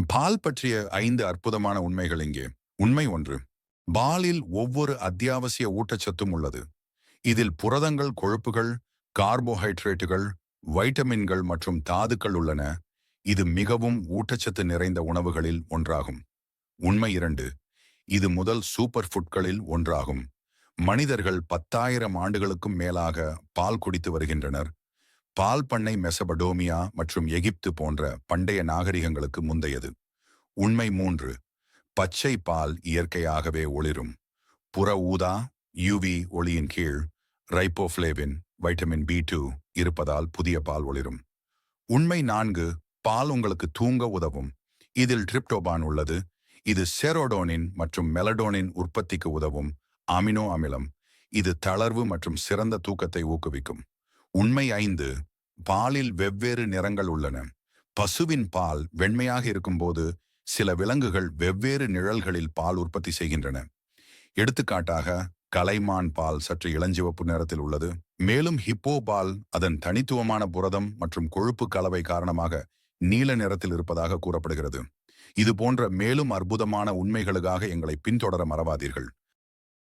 பால் பற்றிய 5 அற்புதமான உண்மைகள் இங்கே. உண்மை 1. பாலில் ஒவ்வொரு அத்தியாவசிய ஊட்டச்சத்தும் உள்ளது. இதில் புரதங்கள், கொழுப்புகள், கார்போஹைட்ரேட்டுகள், வைட்டமின்கள் மற்றும் தாதுக்கள் உள்ளன. இது மிகவும் ஊட்டச்சத்து நிறைந்த உணவுகளில் ஒன்றாகும். உண்மை 2. இது முதல் சூப்பர் ஃபுட்களில் ஒன்றாகும். மனிதர்கள் 10,000 ஆண்டுகளுக்கும் மேலாக பால் குடித்து வருகின்றனர். பால் பண்ணை மெசபடோமியா மற்றும் எகிப்து போன்ற பண்டைய நாகரிகங்களுக்கு முந்தையது. உண்மை 3. பச்சை பால் இயற்கையாகவே ஒளிரும். புற ஊதா யுவி ஒளியின் கீழ் ரைப்போஃப்ளேவின் வைட்டமின் B2 இருப்பதால் புதிய பால் ஒளிரும். உண்மை 4. பால் உங்களுக்கு தூங்க உதவும். இதில் டிரிப்டோபான் உள்ளது. இது செரோடோனின் மற்றும் மெலடோனின் உற்பத்திக்கு உதவும் அமினோ அமிலம். இது தளர்வு மற்றும் சிறந்த தூக்கத்தை ஊக்குவிக்கும். உண்மை 5. பாலில் வெவ்வேறு நிறங்கள் உள்ளன. பசுவின் பால் வெண்மையாக இருக்கும்போது சில விலங்குகள் வெவ்வேறு நிழல்களில் பால் உற்பத்தி செய்கின்றன. எடுத்துக்காட்டாக கலைமான் பால் சற்று இளஞ்சிவப்பு நிறத்தில் உள்ளது. மேலும் ஹிப்போ பால் அதன் தனித்துவமான புரதம் மற்றும் கொழுப்பு கலவை காரணமாக நீல நிறத்தில் இருப்பதாக கூறப்படுகிறது. இது போன்ற மேலும் அற்புதமான உண்மைகளுக்காக எங்களை பின்தொடர மறவாதீர்கள்.